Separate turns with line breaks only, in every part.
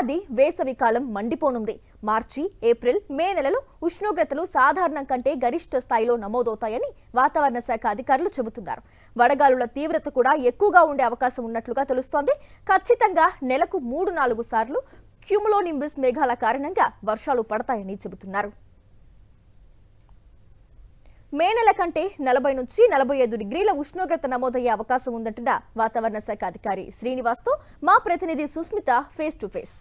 ఏడాది వేసవి కాలం మండిపోనుంది. మార్చి, ఏప్రిల్, మే నెలలో ఉష్ణోగ్రతలు సాధారణం కంటే గరిష్ట స్థాయిలో నమోదవుతాయని వాతావరణ శాఖ అధికారులు చెబుతున్నారు. వడగాలుల తీవ్రత కూడా ఎక్కువగా ఉండే అవకాశం ఉన్నట్లుగా తెలుస్తోంది. ఖచ్చితంగా నెలకు 3-4 సార్లు క్యూములోనింబస్ మేఘాల కారణంగా వర్షాలు పడతాయని చెబుతున్నారు. మే నెల కంటే 40 నుంచి 45 డిగ్రీల ఉష్ణోగ్రత నమోదయ్యే అవకాశం ఉందంటున్న వాతావరణ శాఖ అధికారి శ్రీనివాస్తో మా ప్రతినిధి Susmita face to face.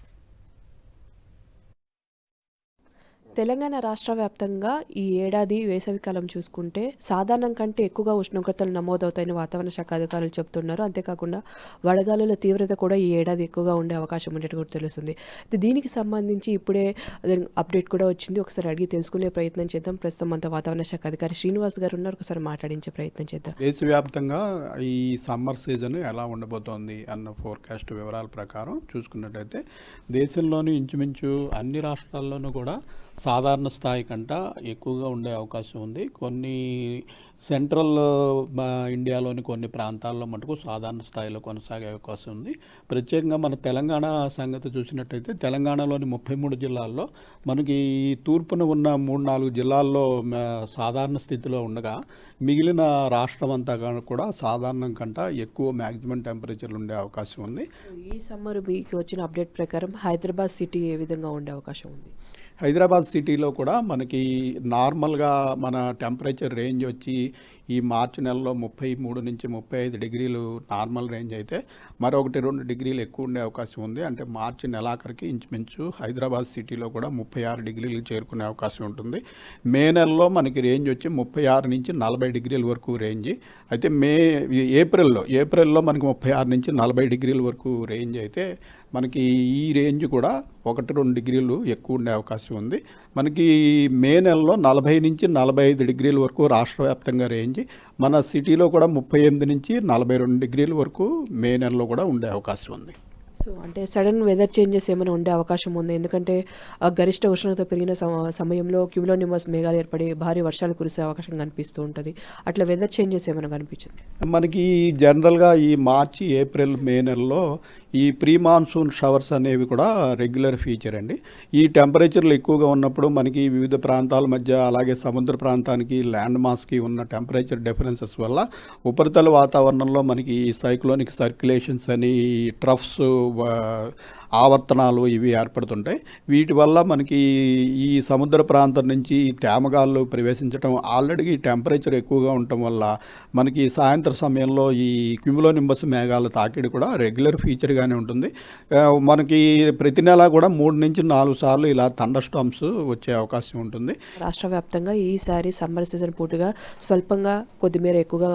Telangana రాష్ట్ర వ్యాప్తంగా ఈ ఏడాది వేసవికాలం చూసుకుంటే సాధారణం కంటే ఎక్కువగా ఉష్ణోగ్రతలు నమోదవుతాయని వాతావరణ శాఖ అధికారులు చెబుతున్నారు. అంతేకాకుండా వడగాలుల తీవ్రత కూడా ఈ ఏడాది ఎక్కువగా ఉండే అవకాశం ఉన్నట్టు కూడా తెలుస్తుంది. దీనికి సంబంధించి ఇప్పుడే అప్డేట్ కూడా వచ్చింది. ఒకసారి అడిగి తెలుసుకునే ప్రయత్నం చేద్దాం. ప్రస్తుతం అంతా వాతావరణ శాఖ అధికారి శ్రీనివాస్ గారు ఉన్నారు. ఒకసారి మాట్లాడించే ప్రయత్నం చేద్దాం.
దేశవ్యాప్తంగా ఈ సమ్మర్ సీజన్ ఎలా ఉండబోతోంది అన్న ఫోర్కాస్ట్ వివరాల ప్రకారం చూసుకున్నట్టయితే దేశంలోని ఇంచుమించు అన్ని రాష్ట్రాల్లోనూ కూడా సాధారణ స్థాయి కంట ఎక్కువగా ఉండే అవకాశం ఉంది. కొన్ని సెంట్రల్ ఇండియాలోని కొన్ని ప్రాంతాల్లో మటుకు సాధారణ స్థాయిలో కొనసాగే అవకాశం ఉంది. ప్రత్యేకంగా మన తెలంగాణ సంగతి చూసినట్టయితే తెలంగాణలోని 33 జిల్లాల్లో మనకి తూర్పున ఉన్న 3-4 జిల్లాల్లో సాధారణ స్థితిలో ఉండగా మిగిలిన రాష్ట్రం అంతా కూడా సాధారణం కంట ఎక్కువ మ్యాక్సిమం టెంపరేచర్లు ఉండే అవకాశం ఉంది.
ఈ సమ్మర్ మీకు వచ్చిన అప్డేట్ ప్రకారం హైదరాబాద్ సిటీ ఏ విధంగా ఉండే అవకాశం ఉంది?
హైదరాబాద్ సిటీలో కూడా మనకి నార్మల్గా మన టెంపరేచర్ రేంజ్ వచ్చి ఈ మార్చి నెలలో 33 నుంచి 35 డిగ్రీలు నార్మల్ రేంజ్ అయితే మరొకటి 2 డిగ్రీలు ఎక్కువ ఉండే అవకాశం ఉంది. అంటే మార్చి నెలాఖరికి ఇంచుమించు హైదరాబాద్ సిటీలో కూడా 36 డిగ్రీలు చేరుకునే అవకాశం ఉంటుంది. మే నెలలో మనకి రేంజ్ వచ్చి 36 నుంచి 40 డిగ్రీల వరకు రేంజ్ అయితే ఏప్రిల్లో మనకి 36 నుంచి 40 డిగ్రీల వరకు రేంజ్ అయితే మనకి ఈ రేంజ్ కూడా 1-2 డిగ్రీలు ఎక్కువ ఉండే అవకాశం ఉంది. మనకి మే నెలలో 40 నుంచి 45 డిగ్రీల వరకు రాష్ట్ర వ్యాప్తంగా రేంజ్, మన సిటీలో కూడా 38 నుంచి 42 డిగ్రీల వరకు మే నెలలో కూడా ఉండే అవకాశం ఉంది.
సో అంటే సడన్ వెదర్ చేంజెస్ ఏమైనా ఉండే అవకాశం ఉంది? ఎందుకంటే గరిష్ట ఉష్ణోగ్రత పెరిగిన సమయంలో క్యూములోనింబస్ మేఘాలు ఏర్పడి భారీ వర్షాలు కురిసే అవకాశం కనిపిస్తూ ఉంటుంది. అట్లా వెదర్ చేంజెస్ ఏమైనా కనిపించింది?
మనకి జనరల్గా ఈ మార్చి, ఏప్రిల్, మే నెలలో ఈ ప్రీ మాన్సూన్ షవర్స్ అనేవి కూడా రెగ్యులర్ ఫీచర్ అండి. ఈ టెంపరేచర్లు ఎక్కువగా ఉన్నప్పుడు మనకి వివిధ ప్రాంతాల మధ్య అలాగే సముద్ర ప్రాంతానికి ల్యాండ్ మాస్కి ఉన్న టెంపరేచర్ డిఫరెన్సెస్ వల్ల ఉపరితల వాతావరణంలో మనకి సైక్లోనిక్ సర్క్యులేషన్స్ అని ట్రఫ్స్ ఆవర్తనాలు ఇవి ఏర్పడుతుంటాయి. వీటి వల్ల మనకి ఈ సముద్ర ప్రాంతం నుంచి తేమగాళ్ళు ప్రవేశించడం, ఆల్రెడీ టెంపరేచర్ ఎక్కువగా ఉండటం వల్ల మనకి సాయంత్రం సమయంలో ఈ క్యూములోనింబస్ మేఘాల తాకిడి కూడా రెగ్యులర్ ఫీచర్గానే ఉంటుంది. మనకి ప్రతి నెల కూడా 3 నుంచి 4 సార్లు ఇలా థండర్ స్టార్మ్స్ వచ్చే అవకాశం ఉంటుంది.
రాష్ట్ర వ్యాప్తంగా ఈసారి సమ్మర్ సీజన్ పూర్తిగా స్వల్పంగా కొద్దిమేర ఎక్కువగా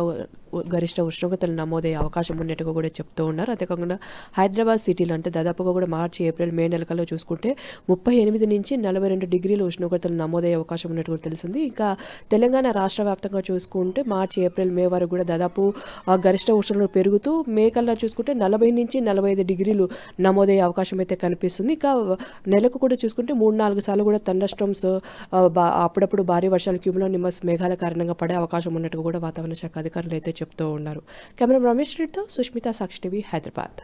గరిష్ట ఉష్ణోగ్రతలు నమోదయ్యే అవకాశం ఉన్నట్టుగా కూడా చెప్తూ ఉన్నారు. అంతేకాకుండా హైదరాబాద్ సిటీలో అంటే దాదాపుగా కూడా మార్చి, ఏప్రిల్, మే నెలకల్లో చూసుకుంటే 38 నుంచి 42 డిగ్రీల ఉష్ణోగ్రతలు నమోదయ్యే అవకాశం ఉన్నట్టు కూడా తెలిసింది. ఇంకా తెలంగాణ రాష్ట్ర వ్యాప్తంగా చూసుకుంటే మార్చి, ఏప్రిల్, మే వరకు కూడా దాదాపు గరిష్ట ఉష్ణోగ్రత పెరుగుతూ మే కల్లా చూసుకుంటే 40 నుంచి 45 డిగ్రీలు నమోదయ్యే అవకాశం అయితే కనిపిస్తుంది. ఇంకా నెలకు కూడా చూసుకుంటే 3-4 సార్లు కూడా థండర్ స్టార్మ్స్ అప్పుడప్పుడు భారీ వర్షాలు క్యూములోనింబస్ మేఘాల కారణంగా పడే అవకాశం ఉన్నట్టు కూడా వాతావరణ శాఖ అధికారులు అయితే చెప్తూ ఉన్నారు. కెమెరా రమేష్ రెడ్డితో సుష్మిత, సాక్షి టీవీ, హైదరాబాద్.